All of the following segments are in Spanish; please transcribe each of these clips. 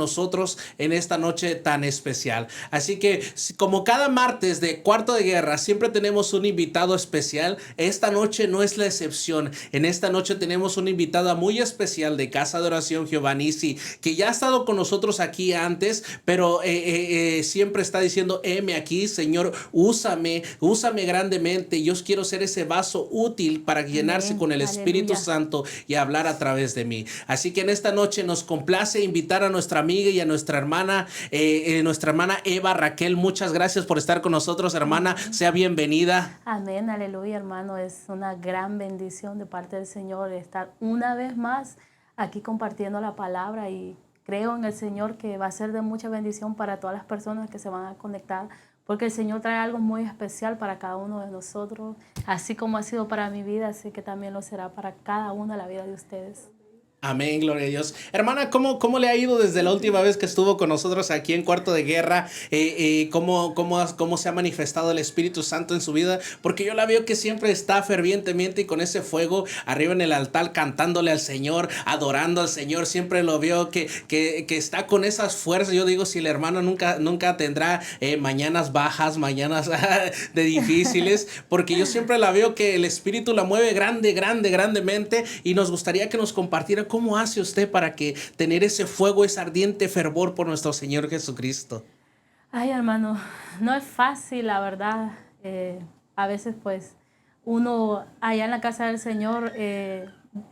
nosotros en esta noche tan especial. Así que como cada martes de Cuarto de Guerra siempre tenemos un invitado especial, esta noche no es la excepción. En esta noche tenemos una invitada muy especial de Casa de Oración Jehová Nissi, que ya ha estado con nosotros aquí antes, pero siempre está diciendo, heme aquí, Señor, úsame grandemente. Yo quiero ser ese vaso útil para llenarse Amén. con el Espíritu Aleluya. Santo y hablar a través de mí. Así que en esta noche nos complace invitar a nuestra amiga y a nuestra hermana Eva Raquel. Muchas gracias por estar con nosotros, hermana. Amén. Sea bienvenida. Amén, aleluya, hermano. Es una gran bendición de parte del Señor estar una vez más aquí compartiendo la palabra, y creo en el Señor que va a ser de mucha bendición para todas las personas que se van a conectar, porque el Señor trae algo muy especial para cada uno de nosotros, así como ha sido para mi vida, así que también lo será para cada uno de la vida de ustedes. Amén, gloria a Dios. Hermana, ¿cómo le ha ido desde la última vez que estuvo con nosotros aquí en Cuarto de Guerra? ¿Cómo se ha manifestado el Espíritu Santo en su vida? Porque yo la veo que siempre está fervientemente y con ese fuego arriba en el altar, cantándole al Señor, adorando al Señor. Siempre lo veo que está con esas fuerzas. Yo digo, si la hermana nunca tendrá mañanas bajas, mañanas de difíciles, porque yo siempre la veo que el Espíritu la mueve grandemente, y nos gustaría que nos compartiera cómo hace usted para que tener ese fuego, ese ardiente fervor por nuestro Señor Jesucristo. Ay, hermano, no es fácil, la verdad. A veces, pues, uno allá en la casa del Señor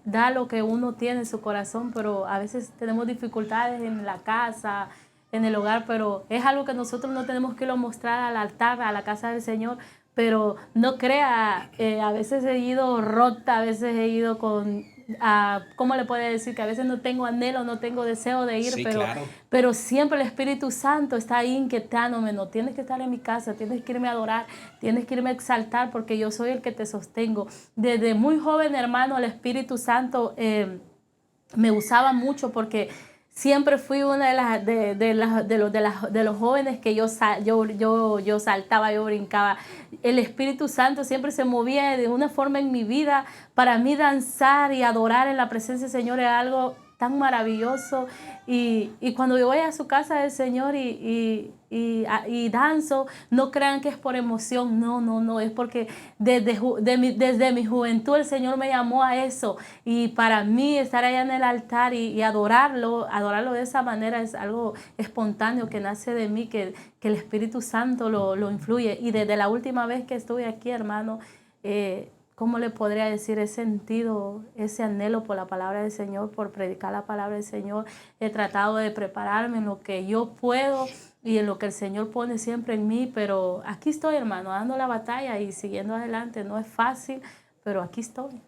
da lo que uno tiene en su corazón, pero a veces tenemos dificultades en la casa, en el hogar, pero es algo que nosotros no tenemos que lo mostrar al altar, a la casa del Señor. Pero no crea, a veces he ido rota, a veces he ido con, ¿cómo le puede decir? Que a veces no tengo anhelo, no tengo deseo de ir, Sí, claro. pero siempre el Espíritu Santo está ahí inquietándome. No tienes que estar en mi casa, tienes que irme a adorar, tienes que irme a exaltar, porque yo soy el que te sostengo. Desde muy joven, hermano, el Espíritu Santo me usaba mucho, porque siempre fui una de los jóvenes que yo saltaba, yo brincaba. El Espíritu Santo siempre se movía de una forma en mi vida. Para mí danzar y adorar en la presencia del Señor es algo tan maravilloso. Y cuando yo voy a su casa del Señor y danzo, no crean que es por emoción, no, es porque desde mi juventud el Señor me llamó a eso, y para mí estar allá en el altar y adorarlo de esa manera es algo espontáneo que nace de mí, que el Espíritu Santo lo influye. Y desde la última vez que estuve aquí, hermano, ¿cómo le podría decir? He sentido ese anhelo por la palabra del Señor, por predicar la palabra del Señor. He tratado de prepararme en lo que yo puedo y en lo que el Señor pone siempre en mí, pero aquí estoy, hermano, dando la batalla y siguiendo adelante. No es fácil, pero aquí estoy.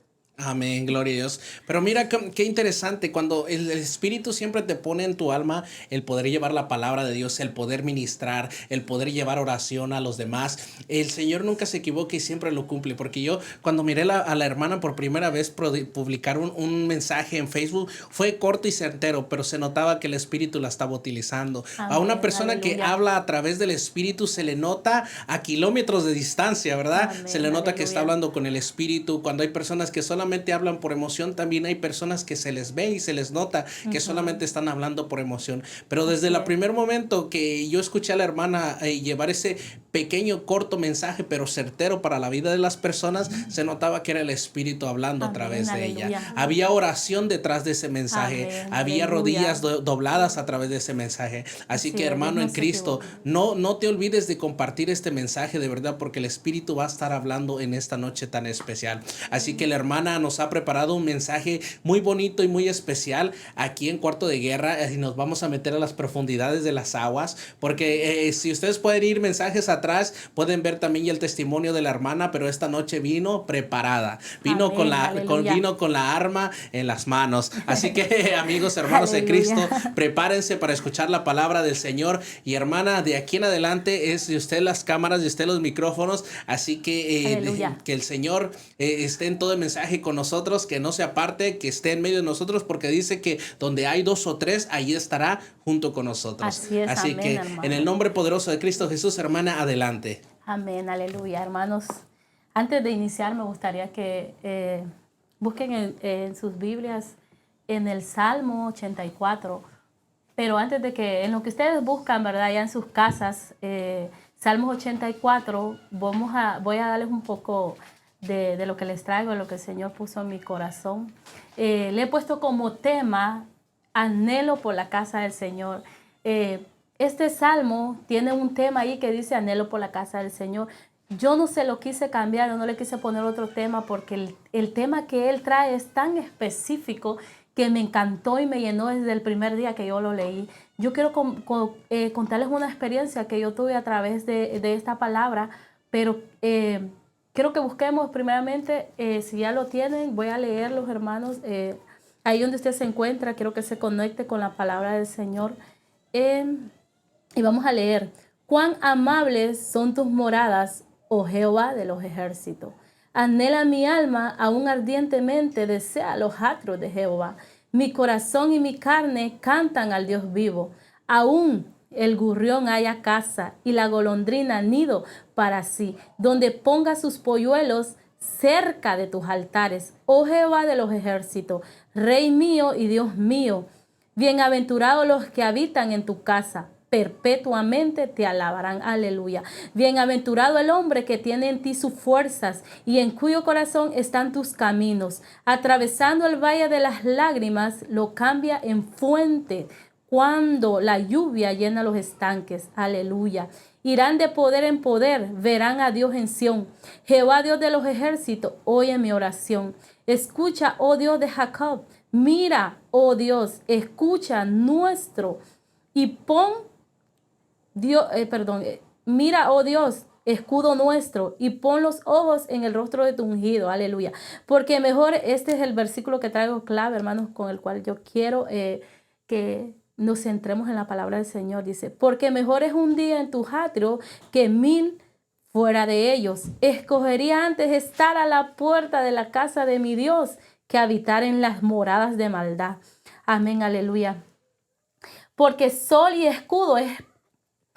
Amén, gloria a Dios. Pero mira qué interesante, cuando el Espíritu siempre te pone en tu alma el poder llevar la palabra de Dios, el poder ministrar, el poder llevar oración a los demás. El Señor nunca se equivoca y siempre lo cumple, porque yo cuando miré a la hermana por primera vez publicar un mensaje en Facebook, fue corto y certero, pero se notaba que el Espíritu la estaba utilizando. A una Amén, persona que aleluya. habla a través del Espíritu se le nota a kilómetros de distancia, ¿verdad? Se le Amén, nota que está aleluya. hablando con el Espíritu. Cuando hay personas que solamente hablan por emoción, también hay personas que se les ve y se les nota que solamente están hablando por emoción. Pero desde Así el es. primer momento que yo escuché a la hermana llevar ese pequeño, corto mensaje, pero certero para la vida de las personas, se notaba que era el Espíritu hablando a Amén, través de ella. aleluya. Había oración detrás de ese mensaje, Amén, había rodillas aleluya. dobladas a través de ese mensaje. Así Así que, es, Dios hermano no en se Cristo, equivoca. no te olvides de compartir este mensaje de verdad, porque el Espíritu va a estar hablando en esta noche tan especial. Así que la hermana nos ha preparado un mensaje muy bonito y muy especial aquí en Cuarto de Guerra, y nos vamos a meter a las profundidades de las aguas, porque si ustedes pueden ir mensajes atrás, pueden ver también ya el testimonio de la hermana, pero esta noche vino preparada, Amén, aleluya. vino con la arma en las manos. Así que amigos, hermanos de Aleluya. Cristo, prepárense para escuchar la palabra del Señor. Y hermana, de aquí en adelante es de usted las cámaras, de usted los micrófonos, así que Aleluya. que el Señor esté en todo el mensaje con nosotros, que no se aparte, que esté en medio de nosotros, porque dice que donde hay dos o tres, ahí estará junto con nosotros. Así es, Así amén, que en el hermano. nombre poderoso de Cristo Jesús, hermana, adelante. Amén, aleluya. Hermanos, antes de iniciar me gustaría que busquen en sus Biblias en el Salmo 84. Pero antes de que, en lo que ustedes buscan, ¿verdad? Ya en sus casas, Salmos 84, voy a darles un poco de lo que les traigo, de lo que el Señor puso en mi corazón. Le he puesto como tema anhelo por la casa del Señor. Este salmo tiene un tema ahí que dice anhelo por la casa del Señor. Yo no se lo quise cambiar, no le quise poner otro tema porque el tema que él trae es tan específico que me encantó y me llenó desde el primer día que yo lo leí. Yo quiero contarles una experiencia que yo tuve a través de esta palabra, pero quiero que busquemos primeramente, si ya lo tienen, voy a leer los hermanos, ahí donde usted se encuentra, quiero que se conecte con la palabra del Señor. Y vamos a leer. Cuán amables son tus moradas, oh Jehová de los ejércitos. Anhela mi alma, aún ardientemente desea los atrios de Jehová. Mi corazón y mi carne cantan al Dios vivo. Aún el gurrión haya casa y la golondrina nido para sí, donde ponga sus polluelos cerca de tus altares, oh Jehová de los ejércitos, Rey mío y Dios mío. Bienaventurados los que habitan en tu casa, perpetuamente te alabarán. Aleluya. Bienaventurado el hombre que tiene en ti sus fuerzas y en cuyo corazón están tus caminos. Atravesando el valle de las lágrimas, lo cambia en fuente cuando la lluvia llena los estanques. Aleluya. Irán de poder en poder, verán a Dios en Sión. Jehová Dios de los ejércitos, oye mi oración. Escucha, oh Dios de Jacob. Mira, oh Dios, escucha nuestro y pon Dios, mira, oh Dios, escudo nuestro, y pon los ojos en el rostro de tu ungido. Aleluya. Porque mejor, este es el versículo que traigo clave, hermanos, con el cual yo quiero que nos centremos en la palabra del Señor. Dice, porque mejor es un día en tu atrio que 1000 fuera de ellos. Escogería antes estar a la puerta de la casa de mi Dios que habitar en las moradas de maldad. Amén, aleluya. Porque sol y escudo es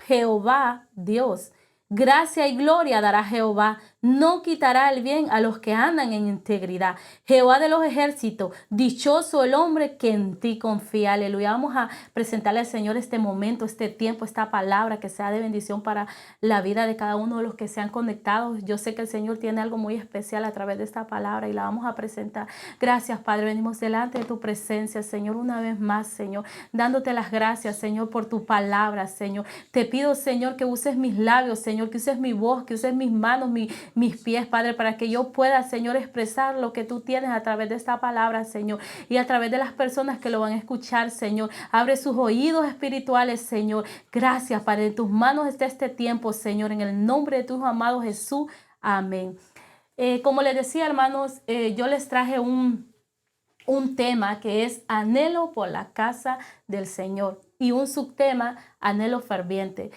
Jehová Dios. Gracia y gloria dará Jehová. No quitará el bien a los que andan en integridad. Jehová de los ejércitos, dichoso el hombre que en ti confía. Aleluya. Vamos a presentarle al Señor este momento, este tiempo, esta palabra que sea de bendición para la vida de cada uno de los que se han conectado. Yo sé que el Señor tiene algo muy especial a través de esta palabra y la vamos a presentar. Gracias, Padre. Venimos delante de tu presencia, Señor, una vez más, Señor, dándote las gracias, Señor, por tu palabra, Señor. Te pido, Señor, que uses mis labios, Señor, que uses mi voz, que uses mis manos, mis pies, Padre, para que yo pueda, Señor, expresar lo que tú tienes a través de esta palabra, Señor, y a través de las personas que lo van a escuchar, Señor. Abre sus oídos espirituales, Señor. Gracias, Padre. En tus manos está este tiempo, Señor, en el nombre de tu amado Jesús. Amén. Como les decía, hermanos, yo les traje un tema que es anhelo por la casa del Señor y un subtema, anhelo ferviente.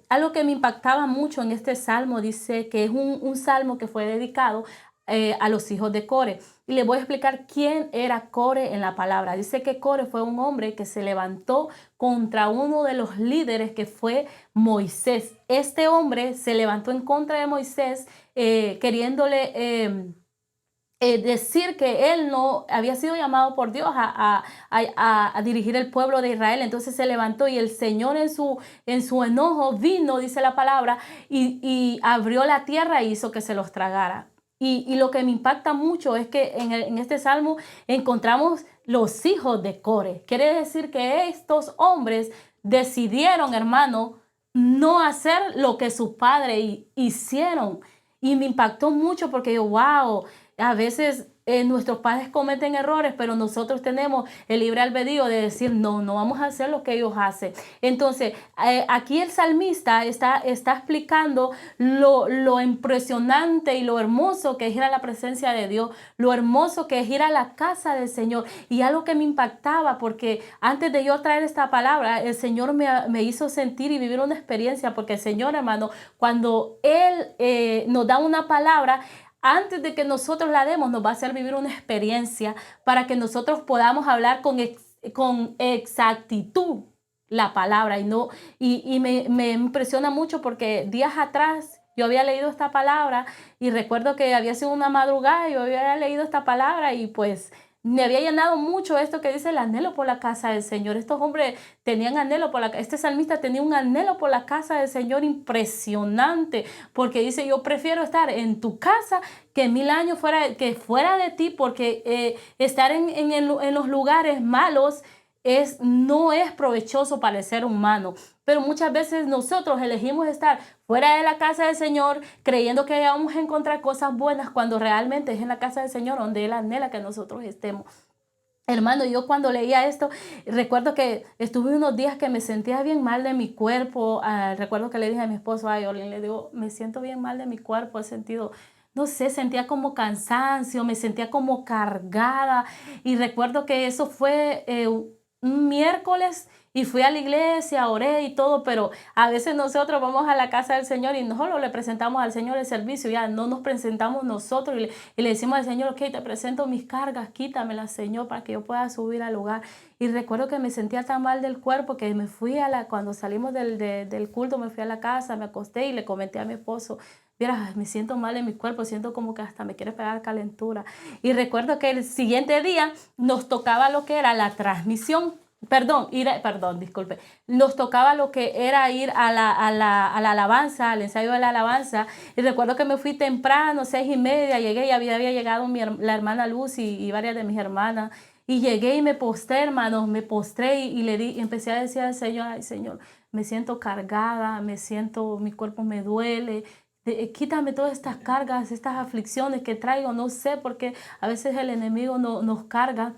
Algo que me impactaba mucho en este salmo, dice que es un salmo que fue dedicado a los hijos de Core. Y les voy a explicar quién era Core en la palabra. Dice que Core fue un hombre que se levantó contra uno de los líderes que fue Moisés. Este hombre se levantó en contra de Moisés queriéndole decir que él no había sido llamado por Dios a dirigir el pueblo de Israel. Entonces se levantó y el Señor en su enojo vino, dice la palabra, y abrió la tierra e hizo que se los tragara. Y lo que me impacta mucho es que en este salmo encontramos los hijos de Core. Quiere decir que estos hombres decidieron, hermano, no hacer lo que sus padres hicieron. Y me impactó mucho porque yo, wow, a veces nuestros padres cometen errores, pero nosotros tenemos el libre albedrío de decir, no vamos a hacer lo que ellos hacen. Entonces, aquí el salmista está explicando lo impresionante y lo hermoso que es ir a la presencia de Dios, lo hermoso que es ir a la casa del Señor. Y algo que me impactaba, porque antes de yo traer esta palabra, el Señor me hizo sentir y vivir una experiencia, porque el Señor, hermano, cuando Él nos da una palabra, antes de que nosotros la demos, nos va a hacer vivir una experiencia para que nosotros podamos hablar con exactitud la palabra. Y me impresiona mucho porque días atrás yo había leído esta palabra y recuerdo que había sido una madrugada y yo había leído esta palabra y pues me había llenado mucho esto que dice el anhelo por la casa del Señor. Estos hombres tenían anhelo por este salmista tenía un anhelo por la casa del Señor impresionante, porque dice, yo prefiero estar en tu casa que 1000 años fuera de ti, porque estar en los lugares malos no es provechoso para el ser humano. Pero muchas veces nosotros elegimos estar fuera de la casa del Señor creyendo que vamos a encontrar cosas buenas cuando realmente es en la casa del Señor donde Él anhela que nosotros estemos. Hermano, yo cuando leía esto, recuerdo que estuve unos días que me sentía bien mal de mi cuerpo. Recuerdo que le dije a mi esposo, le digo, me siento bien mal de mi cuerpo, he sentido, no sé, sentía como cansancio, me sentía como cargada. Y recuerdo que eso fue un miércoles y fui a la iglesia, oré y todo, pero a veces nosotros vamos a la casa del Señor y no solo le presentamos al Señor el servicio, ya no nos presentamos nosotros y le decimos al Señor, ok, te presento mis cargas, quítamelas, Señor, para que yo pueda subir al lugar. Y recuerdo que me sentía tan mal del cuerpo que me fui cuando salimos del culto, me fui a la casa, me acosté y le comenté a mi esposo, mira, me siento mal en mi cuerpo, siento como que hasta me quiere pegar calentura. Y recuerdo que el siguiente día nos tocaba lo que era la transmisión. Disculpe. Nos tocaba lo que era ir a la alabanza, al ensayo de la alabanza. Y recuerdo que me fui temprano, 6:30, llegué y había llegado la hermana Luz y varias de mis hermanas. Y llegué y me postré, hermanos, me postré y empecé a decir al Señor, ay Señor, me siento cargada, mi cuerpo me duele. Quítame todas estas cargas, estas aflicciones que traigo, no sé por qué a veces el enemigo nos carga.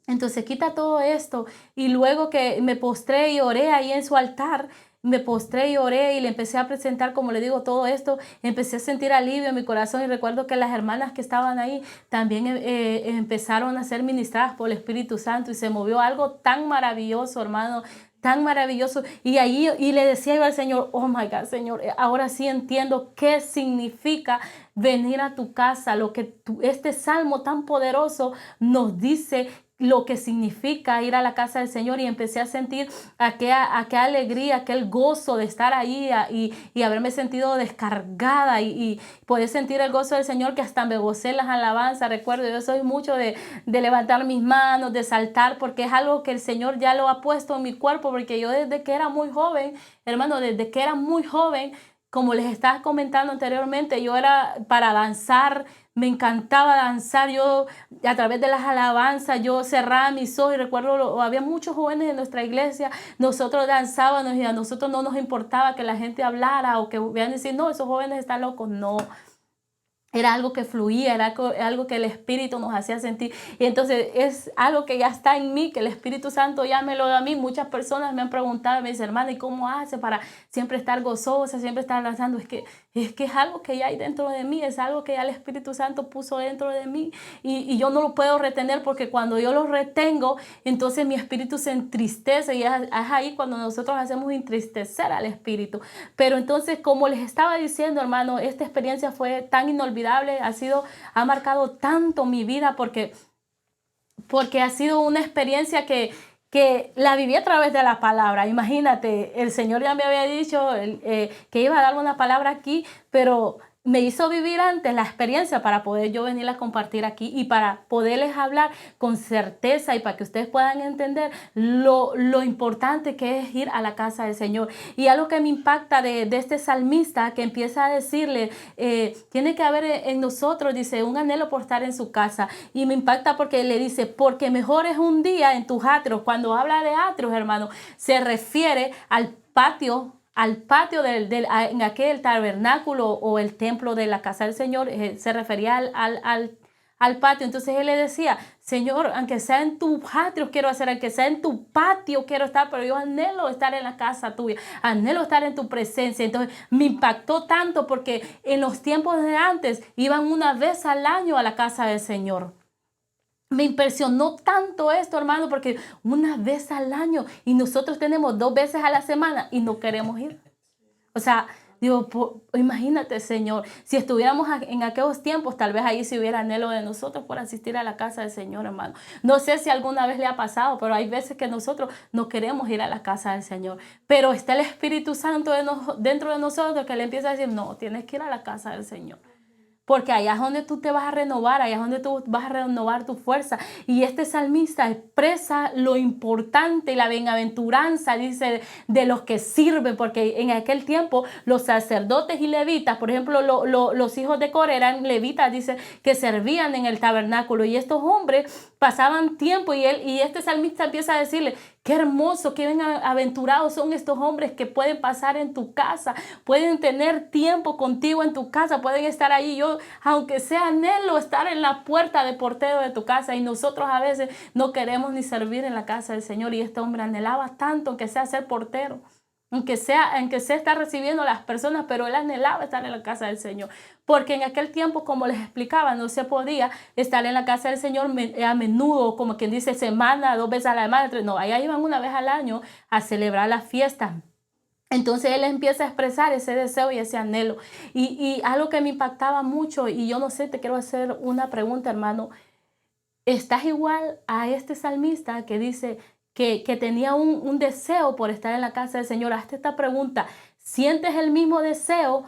Entonces quita todo esto y luego que me postré y oré ahí en su altar, me postré y oré y le empecé a presentar, como le digo, todo esto, empecé a sentir alivio en mi corazón y recuerdo que las hermanas que estaban ahí también empezaron a ser ministradas por el Espíritu Santo y se movió algo tan maravilloso, hermano, tan maravilloso. Y ahí y le decía yo al Señor, oh my God, Señor, ahora sí entiendo qué significa venir a tu casa, lo que este salmo tan poderoso nos dice lo que significa ir a la casa del Señor y empecé a sentir aquella alegría, aquel gozo de estar ahí y haberme sentido descargada y poder sentir el gozo del Señor que hasta me gocé en las alabanzas. Recuerdo, yo soy mucho de levantar mis manos, de saltar, porque es algo que el Señor ya lo ha puesto en mi cuerpo, porque yo desde que era muy joven, hermano, desde que era muy joven, como les estaba comentando anteriormente, yo era para danzar, me encantaba danzar, yo a través de las alabanzas, yo cerraba mis ojos y recuerdo, había muchos jóvenes en nuestra iglesia, nosotros danzábamos y a nosotros no nos importaba que la gente hablara o que vean decir, no, esos jóvenes están locos, no. Era algo que fluía, era algo que el Espíritu nos hacía sentir. Y entonces es algo que ya está en mí, que el Espíritu Santo ya me lo da a mí. Muchas personas me han preguntado, me dicen, hermana, ¿y cómo hace para siempre estar gozosa, siempre estar danzando? Es que es algo que ya hay dentro de mí, es algo que ya el Espíritu Santo puso dentro de mí. Y yo no lo puedo retener porque cuando yo lo retengo, entonces mi espíritu se entristece y es ahí cuando nosotros hacemos entristecer al Espíritu. Pero entonces, como les estaba diciendo, hermano, esta experiencia fue tan inolvidable, ha marcado tanto mi vida porque ha sido una experiencia que la viví a través de la palabra. Imagínate, el Señor ya me había dicho que iba a darme una palabra aquí, pero me hizo vivir antes la experiencia para poder yo venir a compartir aquí y para poderles hablar con certeza y para que ustedes puedan entender lo importante que es ir a la casa del Señor. Y algo que me impacta de este salmista que empieza a decirle, tiene que haber en nosotros, dice, un anhelo por estar en su casa. Y me impacta porque le dice, porque mejor es un día en tus atrios. Cuando habla de atrios, hermano, se refiere al patio en aquel tabernáculo o el templo de la casa del Señor, se refería al patio. Entonces él le decía, Señor, aunque sea en tu patio quiero hacer, aunque sea en tu patio quiero estar, pero yo anhelo estar en la casa tuya, anhelo estar en tu presencia. Entonces me impactó tanto porque en los tiempos de antes iban una vez al año a la casa del Señor. Me impresionó tanto esto, hermano, porque una vez al año y nosotros tenemos 2 veces a la semana y no queremos ir. O sea, digo, imagínate, Señor, si estuviéramos en aquellos tiempos, tal vez ahí sí hubiera anhelo de nosotros por asistir a la casa del Señor, hermano. No sé si alguna vez le ha pasado, pero hay veces que nosotros no queremos ir a la casa del Señor. Pero está el Espíritu Santo dentro de nosotros que le empieza a decir, no, tienes que ir a la casa del Señor. porque allá es donde tú te vas a renovar, allá es donde tú vas a renovar tu fuerza. Y este salmista expresa lo importante y la bienaventuranza, dice, de los que sirven, porque en aquel tiempo los sacerdotes y levitas, por ejemplo, los hijos de Coré eran levitas, dice, que servían en el tabernáculo, y estos hombres pasaban tiempo, y este salmista empieza a decirle: qué hermoso, qué bienaventurados son estos hombres que pueden pasar en tu casa, pueden tener tiempo contigo en tu casa, pueden estar ahí. Yo, aunque sea anhelo estar en la puerta de portero de tu casa, y nosotros a veces no queremos ni servir en la casa del Señor, y este hombre anhelaba tanto, aunque sea ser portero, aunque sea estar recibiendo a las personas, pero él anhelaba estar en la casa del Señor, porque en aquel tiempo, como les explicaba, no se podía estar en la casa del Señor a menudo, como quien dice, semana, 2 veces a la semana, no, allá iban una vez al año a celebrar las fiestas. Entonces él empieza a expresar ese deseo y ese anhelo, y algo que me impactaba mucho, y yo no sé, te quiero hacer una pregunta, hermano. ¿Estás igual a este salmista que dice que tenía un deseo por estar en la casa del Señor? Hazte esta pregunta: ¿sientes el mismo deseo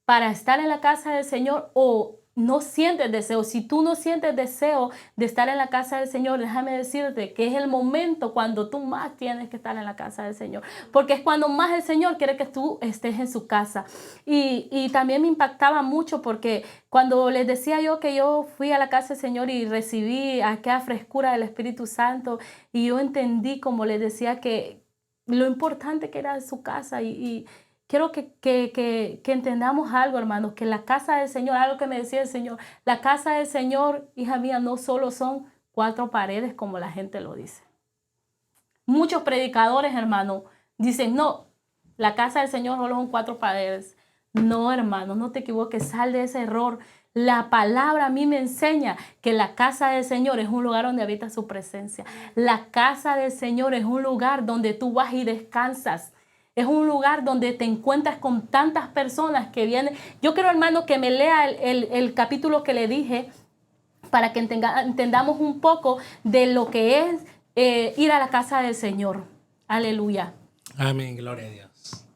para estar en la casa del Señor o no sientes deseo? Si tú no sientes deseo de estar en la casa del Señor, déjame decirte que es el momento cuando tú más tienes que estar en la casa del Señor, porque es cuando más el Señor quiere que tú estés en su casa. Y también me impactaba mucho, porque cuando les decía yo que yo fui a la casa del Señor y recibí aquella frescura del Espíritu Santo, y yo entendí, como les decía, que lo importante que era su casa, y quiero que entendamos algo, hermanos, que la casa del Señor, algo que me decía el Señor, la casa del Señor, hija mía, no solo son 4 paredes como la gente lo dice. Muchos predicadores, hermano, dicen: no, la casa del Señor solo son 4 paredes. No, hermano, no te equivoques, sal de ese error. La palabra a mí me enseña que la casa del Señor es un lugar donde habita su presencia. La casa del Señor es un lugar donde tú vas y descansas. Es un lugar donde te encuentras con tantas personas que vienen. Yo quiero, hermano, que me lea el capítulo que le dije, para que entendamos un poco de lo que es ir a la casa del Señor. Aleluya. Amén, gloria a Dios.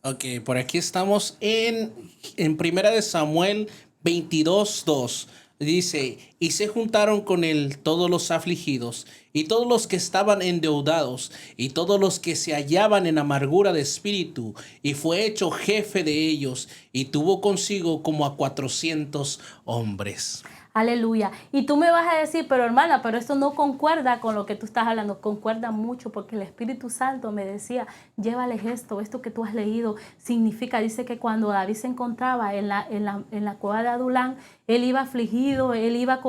Ok, por aquí estamos en Primera de Samuel 22:2. Dice: y se juntaron con él todos los afligidos, y todos los que estaban endeudados, y todos los que se hallaban en amargura de espíritu, y fue hecho jefe de ellos, y tuvo consigo como a 400 hombres. Aleluya. Y tú me vas a decir: pero hermana, pero esto no concuerda con lo que tú estás hablando. Concuerda mucho, porque el Espíritu Santo me decía: llévales esto que tú has leído. Significa, dice que cuando David se encontraba en la cueva de Adulán, él iba afligido, iba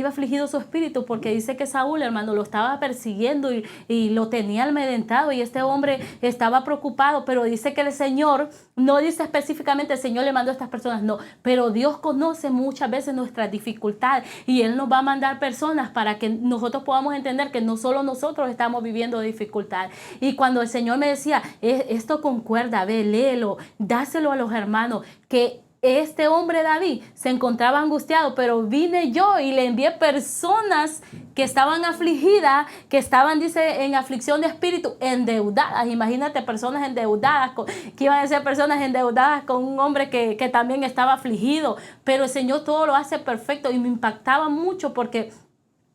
afligido su espíritu, porque dice que Saúl, hermano, lo estaba persiguiendo y lo tenía amedrentado, y este hombre estaba preocupado. Pero dice que el Señor, no dice específicamente el Señor le mandó a estas personas, no, pero Dios conoce muchas veces nuestras dificultades, y Él nos va a mandar personas para que nosotros podamos entender que no solo nosotros estamos viviendo dificultad. Y cuando el Señor me decía: esto concuerda, ve, léelo, dáselo a los hermanos, que este hombre David se encontraba angustiado, pero vine yo y le envié personas que estaban afligidas, que estaban, dice, en aflicción de espíritu, endeudadas. Imagínate, personas endeudadas, que iban a ser personas endeudadas con un hombre que también estaba afligido. Pero el Señor todo lo hace perfecto, y me impactaba mucho, porque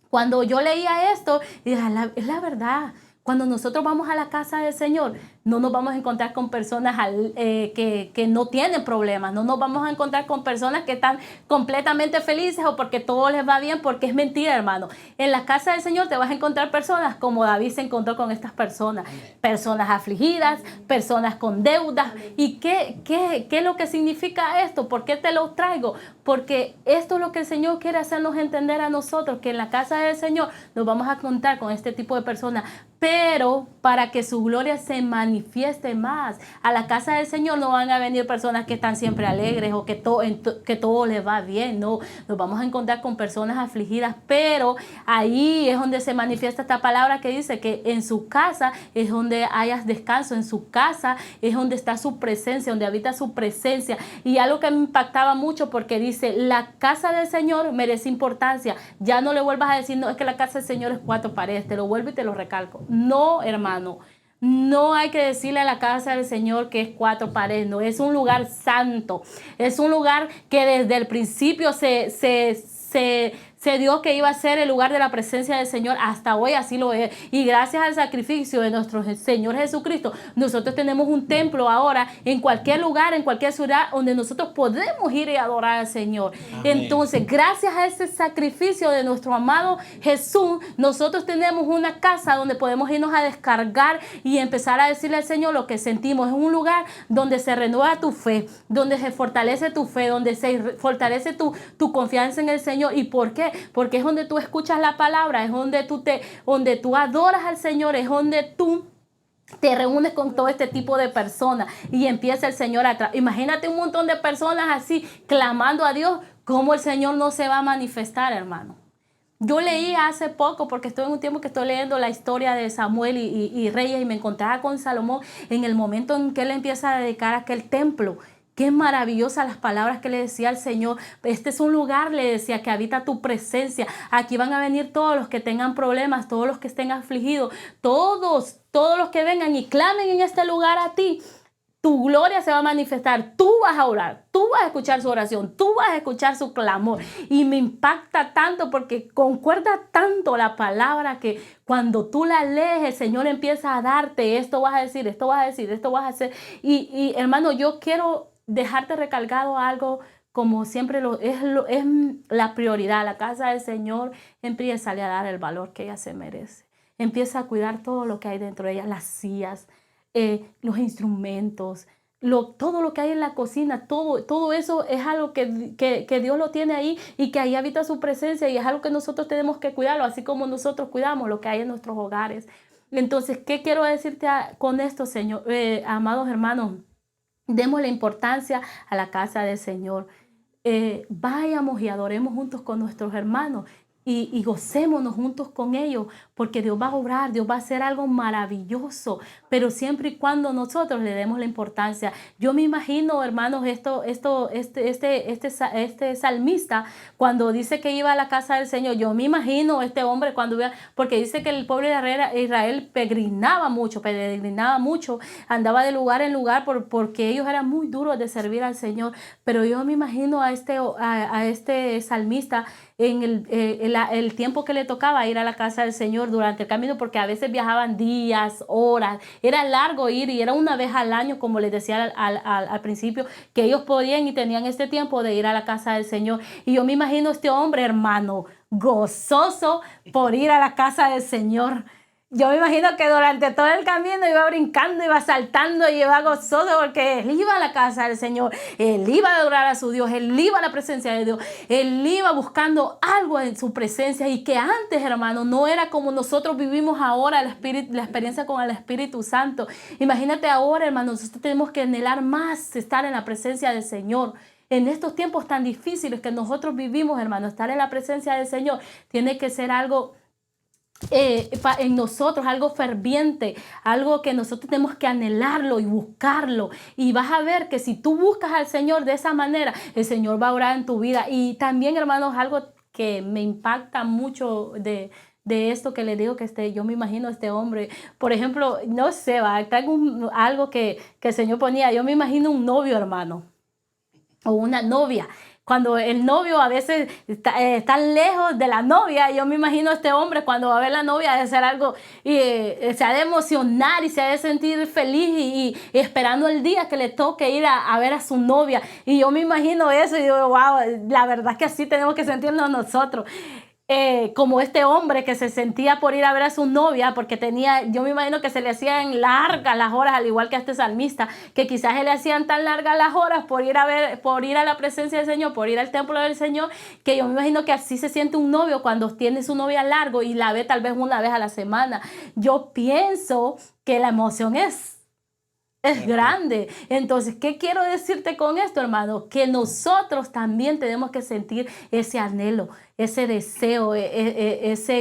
cuando yo leía esto, dije: es la verdad. Cuando nosotros vamos a la casa del Señor, no nos vamos a encontrar con personas que no tienen problemas. No nos vamos a encontrar con personas que están completamente felices o porque todo les va bien, porque es mentira, hermano. En la casa del Señor te vas a encontrar personas como David se encontró con estas personas. Personas afligidas, personas con deudas. ¿Y qué es lo que significa esto? ¿Por qué te lo traigo? Porque esto es lo que el Señor quiere hacernos entender a nosotros, que en la casa del Señor nos vamos a contar con este tipo de personas, pero para que su gloria se manifieste más. A la casa del Señor no van a venir personas que están siempre alegres o que todo les va bien, no. Nos vamos a encontrar con personas afligidas, pero ahí es donde se manifiesta esta palabra que dice que en su casa es donde hayas descanso, en su casa es donde está su presencia, donde habita su presencia. Y algo que me impactaba mucho, porque dice: la casa del Señor merece importancia. Ya no le vuelvas a decir: no, es que la casa del Señor es 4 paredes. Te lo vuelvo y te lo recalco. No, hermano. No hay que decirle a la casa del Señor que es cuatro paredes, no, es un lugar santo, es un lugar que desde el principio se dio que iba a ser el lugar de la presencia del Señor, hasta hoy así lo es. Y gracias al sacrificio de nuestro Señor Jesucristo, nosotros tenemos un templo ahora en cualquier lugar, en cualquier ciudad, donde nosotros podemos ir y adorar al Señor. Amén. Entonces, gracias a ese sacrificio de nuestro amado Jesús, nosotros tenemos una casa donde podemos irnos a descargar y empezar a decirle al Señor lo que sentimos. Es un lugar donde se renueva tu fe, donde se fortalece tu fe, donde se fortalece tu confianza en el Señor. ¿Y por qué? Porque es donde tú escuchas la palabra, es donde tú adoras al Señor, es donde tú te reúnes con todo este tipo de personas y empieza el Señor a imagínate un montón de personas así clamando a Dios, ¿cómo el Señor no se va a manifestar, hermano? Yo leí hace poco, porque estoy en un tiempo que estoy leyendo la historia de Samuel y Reyes, y me encontraba con Salomón en el momento en que él empieza a dedicar aquel templo. Qué maravillosas las palabras que le decía al Señor. Este es un lugar, le decía, que habita tu presencia. Aquí van a venir todos los que tengan problemas, todos los que estén afligidos, todos los que vengan y clamen en este lugar a ti. Tu gloria se va a manifestar, tú vas a orar, tú vas a escuchar su oración, tú vas a escuchar su clamor. Y me impacta tanto porque concuerda tanto la palabra que cuando tú la lees, el Señor empieza a darte, esto vas a decir, esto vas a decir, esto vas a hacer. Y hermano, yo quiero dejarte recalcado algo, como siempre es la prioridad. La casa del Señor empieza a dar el valor que ella se merece. Empieza a cuidar todo lo que hay dentro de ella, las sillas, los instrumentos, todo lo que hay en la cocina, todo eso es algo que Dios lo tiene ahí y que ahí habita su presencia, y es algo que nosotros tenemos que cuidarlo, así como nosotros cuidamos lo que hay en nuestros hogares. Entonces, ¿qué quiero decirte con esto, Señor? Amados hermanos, demos la importancia a la casa del Señor. Vayamos y adoremos juntos con nuestros hermanos y gocémonos juntos con ellos, porque Dios va a obrar, Dios va a hacer algo maravilloso, pero siempre y cuando nosotros le demos la importancia. Yo me imagino, hermanos, este salmista, cuando dice que iba a la casa del Señor, yo me imagino este hombre cuando iba, porque dice que el pueblo de Israel peregrinaba mucho, andaba de lugar en lugar porque ellos eran muy duros de servir al Señor. Pero yo me imagino a este salmista en el tiempo que le tocaba ir a la casa del Señor durante el camino, porque a veces viajaban días, horas, era largo ir, y era una vez al año, como les decía al principio, que ellos podían y tenían este tiempo de ir a la casa del Señor. Y yo me imagino a este hombre, hermano, gozoso por ir a la casa del Señor. Yo me imagino que durante todo el camino iba brincando, iba saltando y iba gozoso, porque él iba a la casa del Señor, él iba a adorar a su Dios, él iba a la presencia de Dios, él iba buscando algo en su presencia, y que antes, hermano, no era como nosotros vivimos ahora la experiencia con el Espíritu Santo. Imagínate ahora, hermano, nosotros tenemos que anhelar más estar en la presencia del Señor. En estos tiempos tan difíciles que nosotros vivimos, hermano, estar en la presencia del Señor tiene que ser algo en nosotros, algo ferviente, algo que nosotros tenemos que anhelarlo y buscarlo. Y vas a ver que si tú buscas al Señor de esa manera, el Señor va a obrar en tu vida. Y también, hermanos, algo que me impacta mucho de esto que le digo, que yo me imagino a este hombre, por ejemplo, no sé, traigo algo que el Señor ponía. Yo me imagino un novio, hermano, o una novia. Cuando el novio a veces está lejos de la novia, yo me imagino a este hombre cuando va a ver la novia de hacer algo, y se ha de emocionar y se ha de sentir feliz y esperando el día que le toque ir a ver a su novia. Y yo me imagino eso y digo, wow, la verdad es que así tenemos que sentirnos nosotros. Como este hombre que se sentía por ir a ver a su novia, porque yo me imagino que se le hacían largas las horas, al igual que a este salmista, que quizás se le hacían tan largas las horas por ir a la presencia del Señor, por ir al templo del Señor, que yo me imagino que así se siente un novio cuando tiene su novia largo y la ve tal vez una vez a la semana. Yo pienso que la emoción es grande. Entonces, ¿qué quiero decirte con esto, hermano? Que nosotros también tenemos que sentir ese anhelo, ese deseo,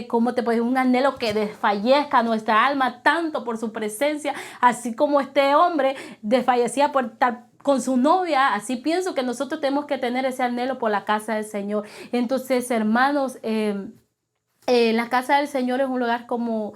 ¿cómo te puedes decir? Un anhelo que desfallezca nuestra alma tanto por su presencia, así como este hombre desfallecía por estar con su novia. Así pienso que nosotros tenemos que tener ese anhelo por la casa del Señor. Entonces, hermanos, la casa del Señor es un lugar como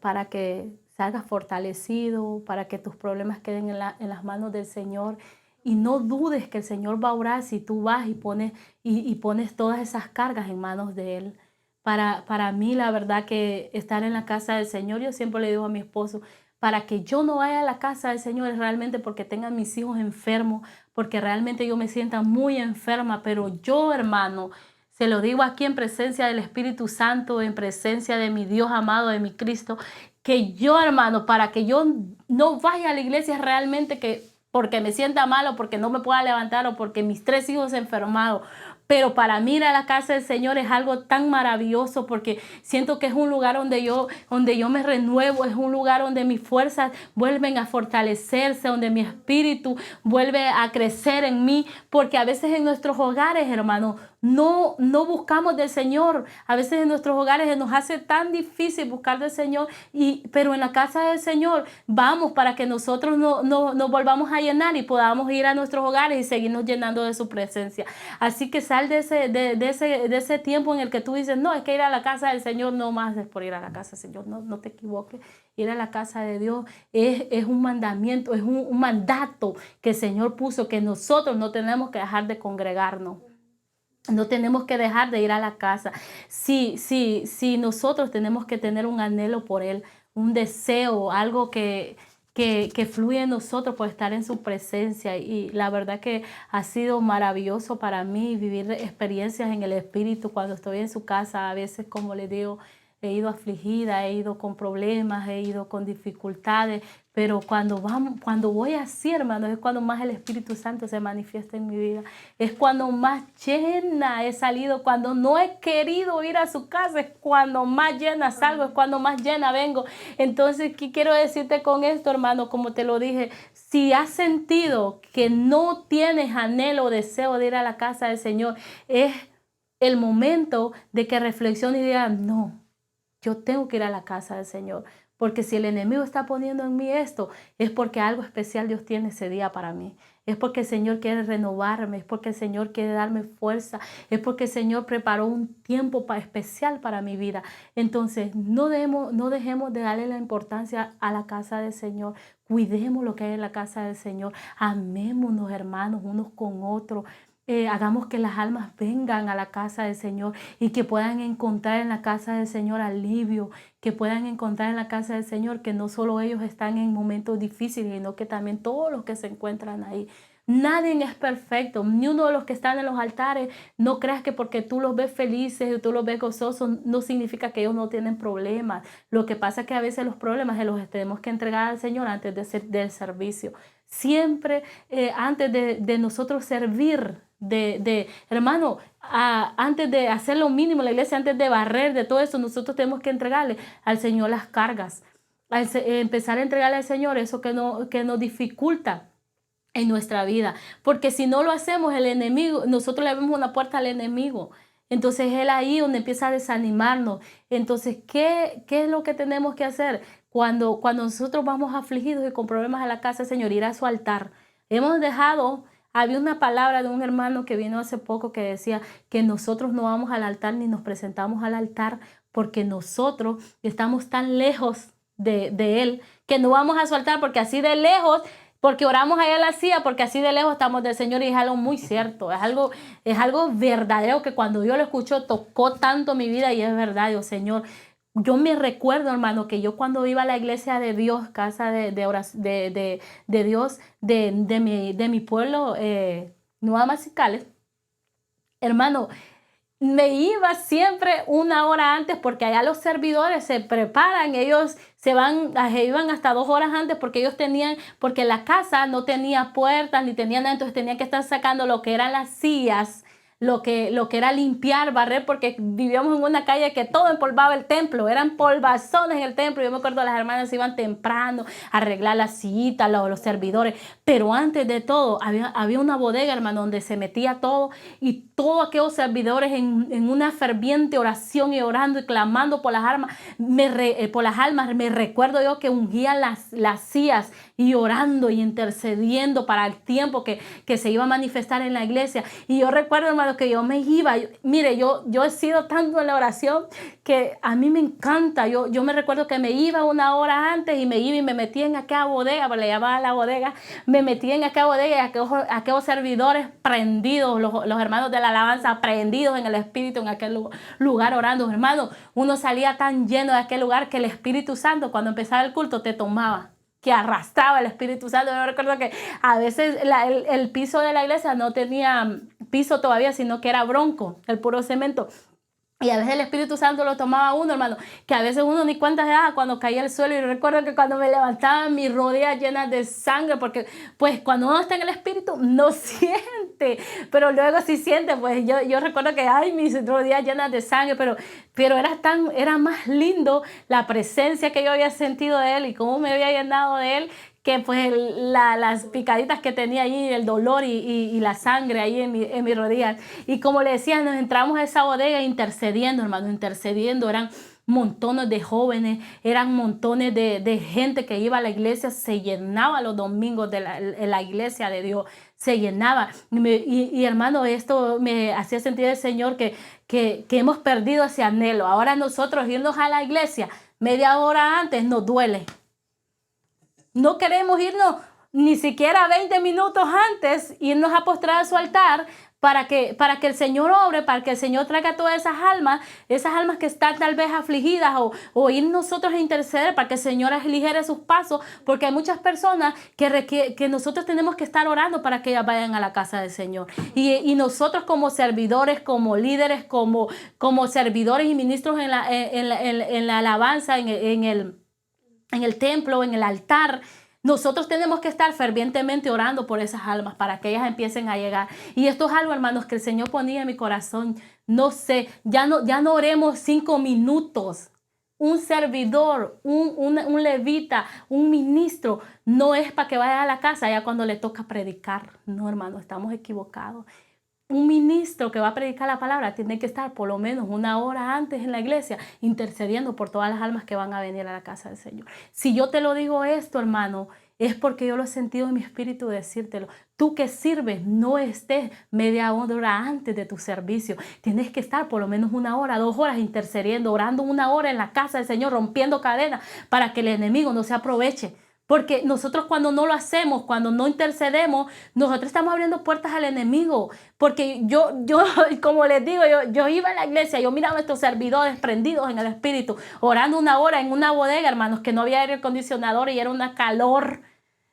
para que salgas fortalecido, para que tus problemas queden en las manos del Señor. Y no dudes que el Señor va a orar si tú vas y pones todas esas cargas en manos de Él. Para mí, la verdad que estar en la casa del Señor, yo siempre le digo a mi esposo, para que yo no vaya a la casa del Señor es realmente porque tengan mis hijos enfermos, porque realmente yo me sienta muy enferma, pero yo, hermano, se lo digo aquí en presencia del Espíritu Santo, en presencia de mi Dios amado, de mi Cristo, que yo, hermano, para que yo no vaya a la iglesia realmente que porque me sienta mal o porque no me pueda levantar o porque mis 3 hijos se han enfermado. Pero para mí ir a la casa del Señor es algo tan maravilloso porque siento que es un lugar donde yo me renuevo, es un lugar donde mis fuerzas vuelven a fortalecerse, donde mi espíritu vuelve a crecer en mí, porque a veces en nuestros hogares, hermano, no buscamos del Señor. A veces en nuestros hogares se nos hace tan difícil buscar del Señor, pero en la casa del Señor vamos para que nosotros nos volvamos a llenar y podamos ir a nuestros hogares y seguirnos llenando de su presencia. Así que sal de ese tiempo en el que tú dices, no, es que ir a la casa del Señor no más es por ir a la casa del Señor. No te equivoques. Ir a la casa de Dios es un mandamiento, es un mandato que el Señor puso, que nosotros no tenemos que dejar de congregarnos. No tenemos que dejar de ir a la casa. Sí, nosotros tenemos que tener un anhelo por Él, un deseo, algo que fluye en nosotros por estar en su presencia. Y la verdad que ha sido maravilloso para mí vivir experiencias en el Espíritu cuando estoy en su casa. A veces, como les digo, he ido afligida, he ido con problemas, he ido con dificultades, pero cuando voy así, hermanos, es cuando más el Espíritu Santo se manifiesta en mi vida. Es cuando más llena he salido, cuando no he querido ir a su casa, es cuando más llena salgo, es cuando más llena vengo. Entonces, ¿qué quiero decirte con esto, hermano? Como te lo dije, si has sentido que no tienes anhelo o deseo de ir a la casa del Señor, es el momento de que reflexiones y digas, no, yo tengo que ir a la casa del Señor, porque si el enemigo está poniendo en mí esto, es porque algo especial Dios tiene ese día para mí. Es porque el Señor quiere renovarme, es porque el Señor quiere darme fuerza, es porque el Señor preparó un tiempo especial para mi vida. Entonces, no dejemos de darle la importancia a la casa del Señor. Cuidemos lo que hay en la casa del Señor. Amémonos, hermanos, unos con otros. Hagamos que las almas vengan a la casa del Señor y que puedan encontrar en la casa del Señor alivio, que puedan encontrar en la casa del Señor que no solo ellos están en momentos difíciles, sino que también todos los que se encuentran ahí. Nadie es perfecto, ni uno de los que están en los altares. No creas que porque tú los ves felices y tú los ves gozosos, no significa que ellos no tienen problemas. Lo que pasa es que a veces los problemas se los tenemos que entregar al Señor antes del servicio. Siempre antes de nosotros servir, hermano, antes de hacer lo mínimo en la iglesia, antes de barrer, de todo eso, nosotros tenemos que entregarle al Señor las cargas, empezar a entregarle al Señor eso que nos dificulta en nuestra vida, porque si no lo hacemos, el enemigo, nosotros le abrimos una puerta al enemigo. Entonces él ahí donde empieza a desanimarnos. Entonces, ¿qué es lo que tenemos que hacer? Cuando nosotros vamos afligidos y con problemas a la casa del Señor, ir a su altar. Había una palabra de un hermano que vino hace poco que decía que nosotros no vamos al altar ni nos presentamos al altar porque nosotros estamos tan lejos de Él que no vamos a su altar porque así de lejos, porque oramos allá en la silla, porque así de lejos estamos del Señor. Y es algo muy cierto, es algo verdadero que cuando yo lo escucho tocó tanto mi vida y es verdad. Dios, Señor, yo me recuerdo, hermano, que yo cuando iba a la iglesia de Dios, casa de Dios, de mi pueblo, Nueva Masicales, hermano, me iba siempre una hora antes porque allá los servidores se preparan, ellos iban hasta 2 horas antes porque la casa no tenía puertas ni tenía nada, entonces tenían que estar sacando lo que eran las sillas, lo que era limpiar, barrer, porque vivíamos en una calle que todo empolvaba el templo, eran polvazones en el templo. Yo me acuerdo las hermanas iban temprano a arreglar las sillitas, los servidores, pero antes de todo había una bodega, hermano, donde se metía todo y todos aquellos servidores en una ferviente oración y orando y clamando por las almas. Me recuerdo yo que ungían las sillas y orando y intercediendo para el tiempo que se iba a manifestar en la iglesia. Y yo recuerdo, hermano, recuerdo que yo me iba, mire, yo he sido tanto en la oración que a mí me encanta. Yo me recuerdo que me iba una hora antes y me iba y me metía en aquella bodega, le llamaba la bodega, me metía en aquella bodega y aquellos servidores prendidos, los hermanos de la alabanza prendidos en el Espíritu, en aquel lugar orando. Hermano, uno salía tan lleno de aquel lugar que el Espíritu Santo cuando empezaba el culto te tomaba, que arrastraba el Espíritu Santo. Yo recuerdo que a veces el piso de la iglesia no tenía piso todavía, sino que era bronco, el puro cemento. Y a veces el Espíritu Santo lo tomaba uno, hermano, que a veces uno ni cuenta se daba cuando caía al suelo. Y recuerdo que cuando me levantaba, mis rodillas llenas de sangre, porque pues cuando uno está en el Espíritu no siente, pero luego sí siente. Pues yo recuerdo que, ay, mis rodillas llenas de sangre, pero era más lindo la presencia que yo había sentido de Él y cómo me había llenado de Él, que pues las picaditas que tenía ahí, el dolor y la sangre ahí en mi rodillas. Y como le decía, nos entramos a esa bodega intercediendo, hermano, intercediendo. Eran montones de jóvenes, eran montones de gente que iba a la iglesia, se llenaba los domingos de la iglesia de Dios, se llenaba. Y hermano, esto me hacía sentir el Señor que hemos perdido ese anhelo. Ahora nosotros irnos a la iglesia media hora antes nos duele. No queremos irnos ni siquiera 20 minutos antes, irnos a postrar a su altar para que el Señor obre, para que el Señor traiga todas esas almas que están tal vez afligidas, o ir nosotros a interceder para que el Señor aligere sus pasos, porque hay muchas personas que nosotros tenemos que estar orando para que ellas vayan a la casa del Señor. Y nosotros como servidores, como líderes, como servidores y ministros en la alabanza, en el templo, en el altar, nosotros tenemos que estar fervientemente orando por esas almas para que ellas empiecen a llegar. Y esto es algo, hermanos, que el Señor ponía en mi corazón. No sé, ya no oremos 5 minutos. Un servidor, un levita, un ministro, no es para que vaya a la casa ya cuando le toca predicar. No, hermano, estamos equivocados. Un ministro que va a predicar la palabra tiene que estar por lo menos una hora antes en la iglesia intercediendo por todas las almas que van a venir a la casa del Señor. Si yo te lo digo esto, hermano, es porque yo lo he sentido en mi espíritu decírtelo. Tú que sirves, no estés media hora antes de tu servicio. Tienes que estar por lo menos 1 hora, 2 horas intercediendo, orando 1 hora en la casa del Señor, rompiendo cadenas para que el enemigo no se aproveche. Porque nosotros cuando no lo hacemos, cuando no intercedemos, nosotros estamos abriendo puertas al enemigo. Porque yo como les digo, yo iba a la iglesia, yo miraba a estos servidores prendidos en el Espíritu, orando 1 hora en una bodega, hermanos, que no había aire acondicionador y era una calor.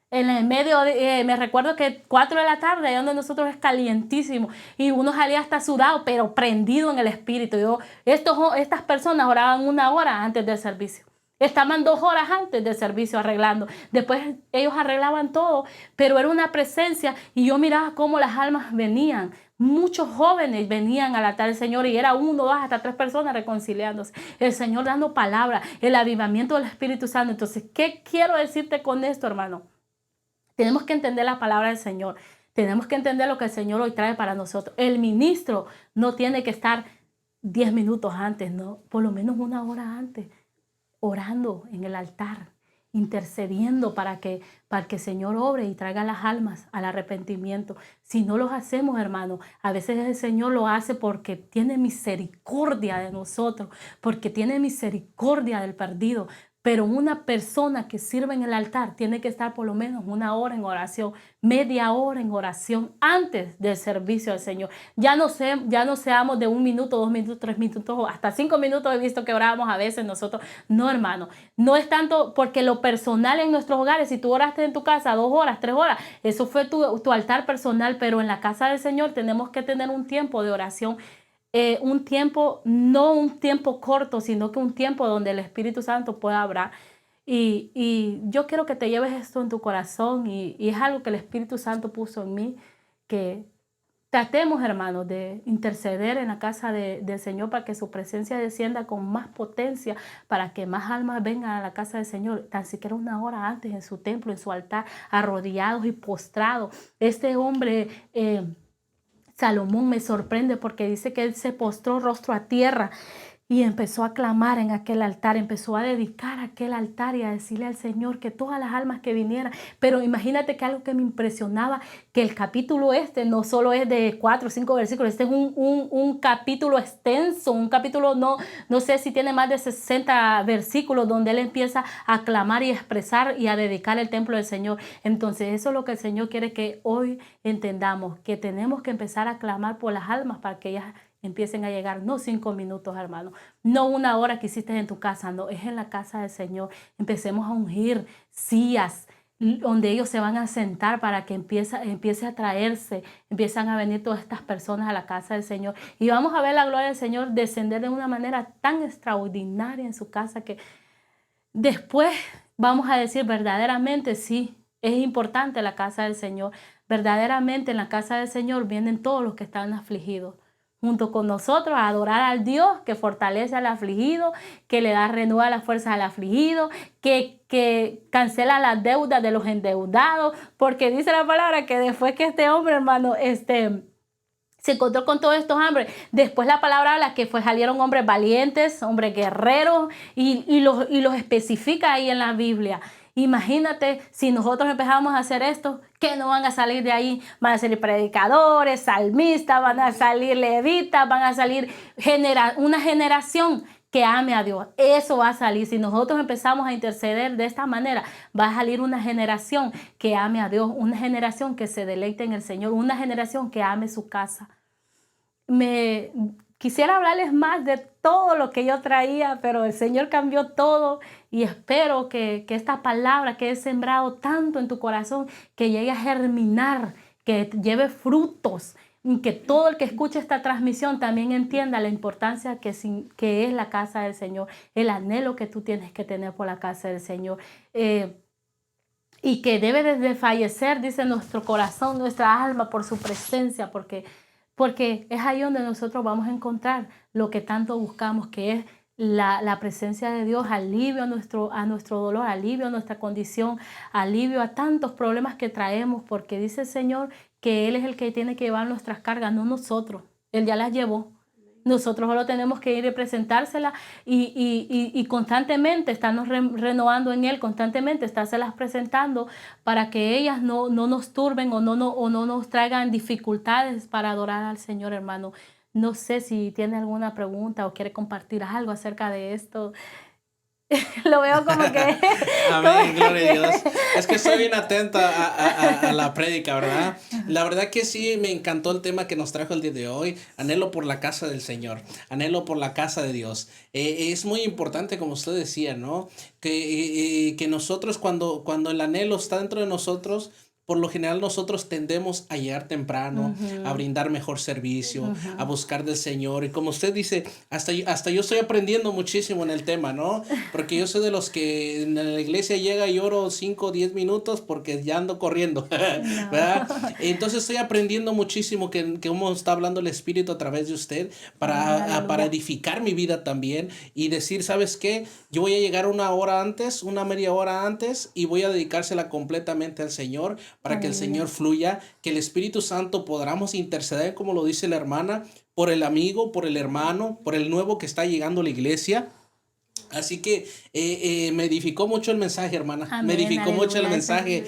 En el medio, me recuerdo que 4 de la tarde, ahí donde nosotros es calientísimo, y uno salía hasta sudado, pero prendido en el Espíritu. Estas personas oraban 1 hora antes del servicio. Estaban 2 horas antes del servicio arreglando. Después ellos arreglaban todo, pero era una presencia y yo miraba cómo las almas venían. Muchos jóvenes venían al altar del Señor y era 1, 2, hasta 3 personas reconciliándose. El Señor dando palabra, el avivamiento del Espíritu Santo. Entonces, ¿qué quiero decirte con esto, hermano? Tenemos que entender la palabra del Señor. Tenemos que entender lo que el Señor hoy trae para nosotros. El ministro no tiene que estar 10 minutos antes, no, por lo menos 1 hora antes, orando en el altar, intercediendo para que el Señor obre y traiga las almas al arrepentimiento. Si no los hacemos, hermano, a veces el Señor lo hace porque tiene misericordia de nosotros, porque tiene misericordia del perdido. Pero una persona que sirve en el altar tiene que estar por lo menos 1 hora en oración, media hora en oración antes del servicio al Señor. Ya no seamos de 1 minuto, 2 minutos, 3 minutos, hasta 5 minutos he visto que orábamos a veces nosotros. No, hermano, no es tanto porque lo personal en nuestros hogares, si tú oraste en tu casa 2 horas, 3 horas, eso fue tu altar personal, pero en la casa del Señor tenemos que tener un tiempo de oración. Un tiempo, no un tiempo corto, sino que un tiempo donde el Espíritu Santo pueda obrar. Y yo quiero que te lleves esto en tu corazón y es algo que el Espíritu Santo puso en mí, que tratemos, hermanos, de interceder en la casa del Señor para que su presencia descienda con más potencia, para que más almas vengan a la casa del Señor, tan siquiera 1 hora antes en su templo, en su altar, arrodillados y postrados. Este hombre Salomón me sorprende porque dice que él se postró rostro a tierra Y empezó a clamar en aquel altar, empezó a dedicar aquel altar y a decirle al Señor que todas las almas que vinieran. Pero imagínate que algo que me impresionaba, que el capítulo no solo es de 4 o 5 versículos, este es un capítulo extenso, un capítulo no sé si tiene más de 60 versículos, donde él empieza a clamar y expresar y a dedicar el templo del Señor. Entonces eso es lo que el Señor quiere que hoy entendamos, que tenemos que empezar a clamar por las almas para que ellas empiecen a llegar, no 5 minutos, hermano, no 1 hora que hiciste en tu casa, no, es en la casa del Señor. Empecemos a ungir sillas donde ellos se van a sentar para que empiece a traerse, empiezan a venir todas estas personas a la casa del Señor. Y vamos a ver la gloria del Señor descender de una manera tan extraordinaria en su casa que después vamos a decir verdaderamente sí, es importante la casa del Señor. Verdaderamente en la casa del Señor vienen todos los que están afligidos junto con nosotros a adorar al Dios que fortalece al afligido, que le da renueva las fuerzas al afligido, que cancela las deudas de los endeudados, porque dice la palabra que después que este hombre, hermano, se encontró con todos estos hombres. Después la palabra habla que salieron hombres valientes, hombres guerreros, y los especifica ahí en la Biblia. Imagínate si nosotros empezamos a hacer esto, que no van a salir de ahí, van a salir predicadores, salmistas, van a salir levitas, van a salir una generación que ame a Dios. Eso va a salir. Si nosotros empezamos a interceder de esta manera, va a salir una generación que ame a Dios, una generación que se deleite en el Señor, una generación que ame su casa. Quisiera hablarles más de todo lo que yo traía, pero el Señor cambió todo y espero que esta palabra que he sembrado tanto en tu corazón, que llegue a germinar, que lleve frutos, y que todo el que escuche esta transmisión también entienda la importancia que es la casa del Señor, el anhelo que tú tienes que tener por la casa del Señor. Y que debe de fallecer, dice nuestro corazón, nuestra alma por su presencia, porque es ahí donde nosotros vamos a encontrar lo que tanto buscamos, que es la presencia de Dios, alivio a nuestro dolor, alivio a nuestra condición, alivio a tantos problemas que traemos, porque dice el Señor que Él es el que tiene que llevar nuestras cargas, no nosotros. Él ya las llevó. Nosotros solo tenemos que ir y presentársela y constantemente estarnos renovando en Él, constantemente estárselas presentando para que ellas no nos turben o no nos traigan dificultades para adorar al Señor, hermano. No sé si tiene alguna pregunta o quiere compartir algo acerca de esto. Lo veo como que... Amén, gloria a Dios. Es que estoy bien atenta a la prédica, ¿verdad? La verdad que sí, me encantó el tema que nos trajo el día de hoy. Anhelo por la casa del Señor, anhelo por la casa de Dios. Es muy importante, como usted decía, ¿no? Que nosotros cuando el anhelo está dentro de nosotros, por lo general nosotros tendemos a llegar temprano, a brindar mejor servicio, a buscar del Señor. Y como usted dice, hasta yo estoy aprendiendo muchísimo en el tema, ¿no? Porque yo soy de los que en la iglesia llega y oro 5 o 10 minutos porque ya ando corriendo, ¿verdad? Entonces estoy aprendiendo muchísimo que cómo está hablando el Espíritu a través de usted para edificar mi vida también y decir, ¿sabes qué? Yo voy a llegar 1 hora antes, una media hora antes y voy a dedicársela completamente al Señor, para que el Señor fluya, que el Espíritu Santo podamos interceder, como lo dice la hermana, por el amigo, por el hermano, por el nuevo que está llegando a la iglesia. Así que me edificó mucho el mensaje, hermana. Amén, Me edificó aleluya. mucho el mensaje.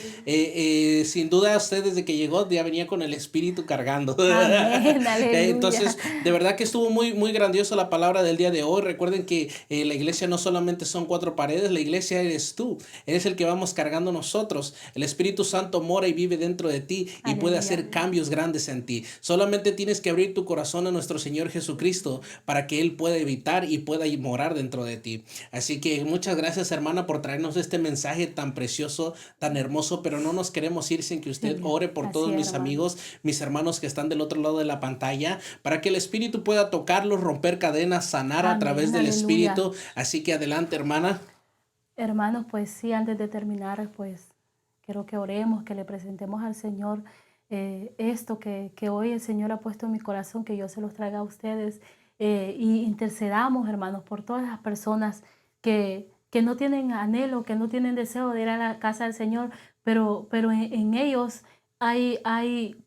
Sin duda usted desde que llegó ya venía con el Espíritu cargando. Amén, aleluya. Entonces, de verdad que estuvo muy, muy grandiosa la palabra del día de hoy. Recuerden que la iglesia no solamente son 4 paredes, la iglesia eres tú. Eres el que vamos cargando nosotros. El Espíritu Santo mora y vive dentro de ti y Aleluya. puede hacer cambios grandes en ti. Solamente tienes que abrir tu corazón a nuestro Señor Jesucristo para que Él pueda evitar y pueda morar dentro de ti. Así que muchas gracias, hermana, por traernos este mensaje tan precioso, tan hermoso, pero no nos queremos ir sin que usted ore por todos mis hermano. amigos, mis hermanos que están del otro lado de la pantalla, para que el Espíritu pueda tocarlos, romper cadenas, sanar a través del aleluya. Espíritu. Así que adelante, hermana. Hermanos, pues sí, antes de terminar, pues quiero que oremos, que le presentemos al Señor esto que hoy el Señor ha puesto en mi corazón, que yo se los traiga a ustedes. Y intercedamos, hermanos, por todas las personas que no tienen anhelo, que no tienen deseo de ir a la casa del Señor, pero en ellos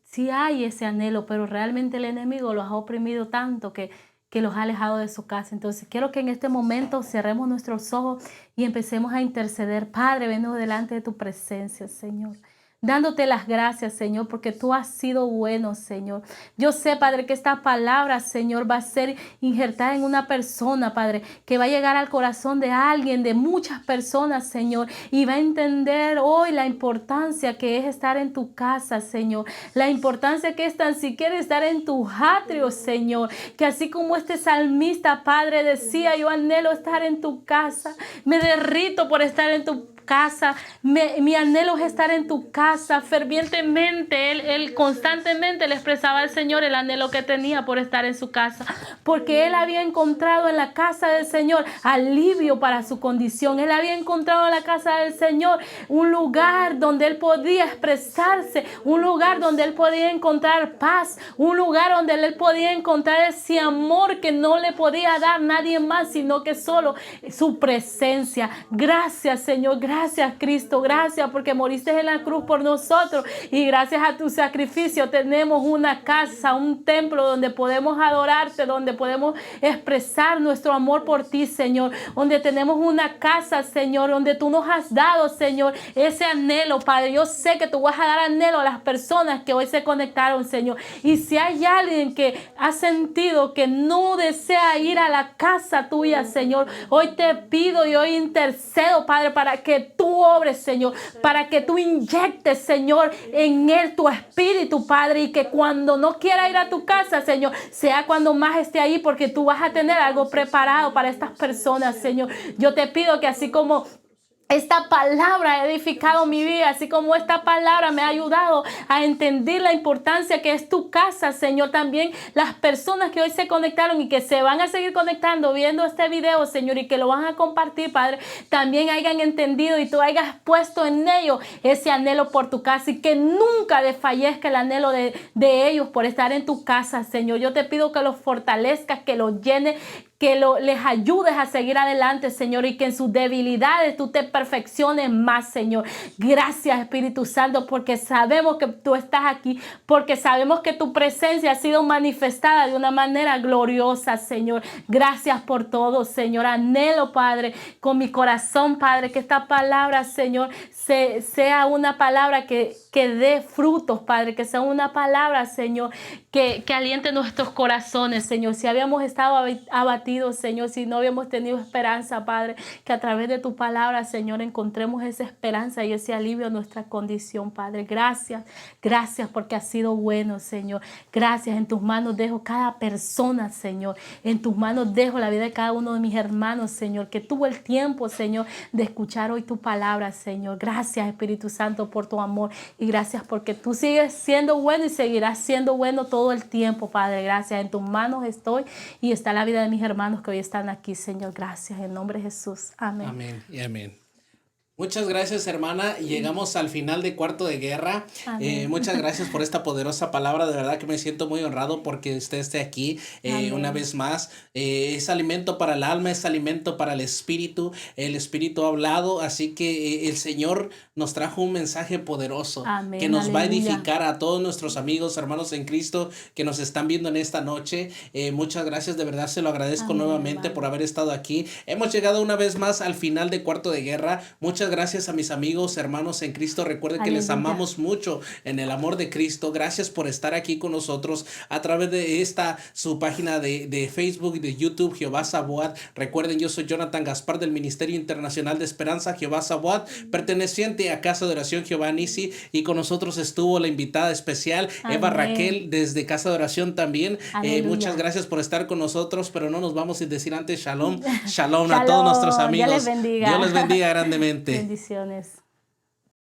sí hay ese anhelo, pero realmente el enemigo los ha oprimido tanto que que los ha alejado de su casa. Entonces quiero que en este momento cerremos nuestros ojos y empecemos a interceder. Padre, venimos delante de tu presencia, Señor, dándote las gracias, Señor, porque tú has sido bueno, Señor. Yo sé, Padre, que esta palabra, Señor, va a ser injertada en una persona, Padre, que va a llegar al corazón de alguien, de muchas personas, Señor, y va a entender hoy la importancia que es estar en tu casa, Señor, la importancia que es tan siquiera estar en tu atrio, Señor, que así como este salmista, Padre, decía, yo anhelo estar en tu casa, me derrito por estar en tu casa, mi anhelo es estar en tu casa fervientemente. Él constantemente le expresaba al Señor el anhelo que tenía por estar en su casa, porque él había encontrado en la casa del Señor alivio para su condición. Él había encontrado en la casa del Señor un lugar donde él podía expresarse, un lugar donde él podía encontrar paz, un lugar donde él podía encontrar ese amor que no le podía dar nadie más, sino que solo su presencia. Gracias, Señor. Gracias, Cristo, gracias porque moriste en la cruz por nosotros y gracias a tu sacrificio tenemos una casa, un templo donde podemos adorarte, donde podemos expresar nuestro amor por ti, Señor, donde tenemos una casa, Señor, donde tú nos has dado, Señor, ese anhelo, Padre. Yo sé que tú vas a dar anhelo a las personas que hoy se conectaron, Señor, y si hay alguien que ha sentido que no desea ir a la casa tuya, Señor, hoy te pido y hoy intercedo, Padre, para que tú obres, Señor, para que tú inyectes, Señor, en él tu espíritu, Padre, y que cuando no quiera ir a tu casa, Señor, sea cuando más esté ahí, porque tú vas a tener algo preparado para estas personas, Señor. Yo te pido que así como esta palabra ha edificado mi vida, así como esta palabra me ha ayudado a entender la importancia que es tu casa, Señor. También las personas que hoy se conectaron y que se van a seguir conectando viendo este video, Señor, y que lo van a compartir, Padre, también hayan entendido y tú hayas puesto en ellos ese anhelo por tu casa y que nunca desfallezca el anhelo de ellos por estar en tu casa, Señor. Yo te pido que los fortalezcas, que los llenes, que les ayudes a seguir adelante, Señor, y que en sus debilidades tú te perfecciones más, Señor. Gracias, Espíritu Santo, porque sabemos que tú estás aquí, porque sabemos que tu presencia ha sido manifestada de una manera gloriosa, Señor. Gracias por todo, Señor. Anhelo, Padre, con mi corazón, Padre, que esta palabra, Señor, sea una palabra que dé frutos, Padre, que sea una palabra, Señor, que aliente nuestros corazones, Señor. Si habíamos estado abatidos, Señor, si no habíamos tenido esperanza, Padre, que a través de tu palabra, Señor, encontremos esa esperanza y ese alivio a nuestra condición, Padre. Gracias, gracias porque has sido bueno, Señor. Gracias, en tus manos dejo cada persona, Señor. En tus manos dejo la vida de cada uno de mis hermanos, Señor, que tuvo el tiempo, Señor, de escuchar hoy tu palabra, Señor. Gracias, Espíritu Santo, por tu amor y gracias porque tú sigues siendo bueno y seguirás siendo bueno todo el tiempo, Padre. Gracias, en tus manos estoy y está la vida de mis hermanos que hoy están aquí, Señor. Gracias, en nombre de Jesús. Amén. Amén y amén. Muchas gracias, hermana. Llegamos al final de Cuarto de Guerra. Muchas gracias por esta poderosa palabra. De verdad que me siento muy honrado porque usted esté aquí una vez más. Es alimento para el alma, es alimento para el espíritu. El espíritu ha hablado, así que el Señor nos trajo un mensaje poderoso. Amén, que nos va a aleluya. edificar a todos nuestros amigos, hermanos en Cristo que nos están viendo en esta noche. Muchas gracias, de verdad se lo agradezco Amén, nuevamente hermano. por haber estado aquí. Hemos llegado una vez más al final de Cuarto de Guerra. Muchas gracias a mis amigos, hermanos en Cristo. Recuerden que les Aleluya. amamos mucho en el amor de Cristo. Gracias por estar aquí con nosotros a través de su página de Facebook y de YouTube, Jehová Sabaoth. Recuerden, yo soy Jonathan Gaspar del Ministerio Internacional de Esperanza, Jehová Sabaoth, perteneciente a Casa de Oración Jehová Nisi, y con nosotros estuvo la invitada especial, Eva Amén. Raquel, desde Casa de Oración también. Aleluya. Muchas gracias por estar con nosotros, pero no nos vamos sin decir antes shalom, shalom a Shalom. todos nuestros amigos. Dios les bendiga. Dios les bendiga grandemente. Bendiciones.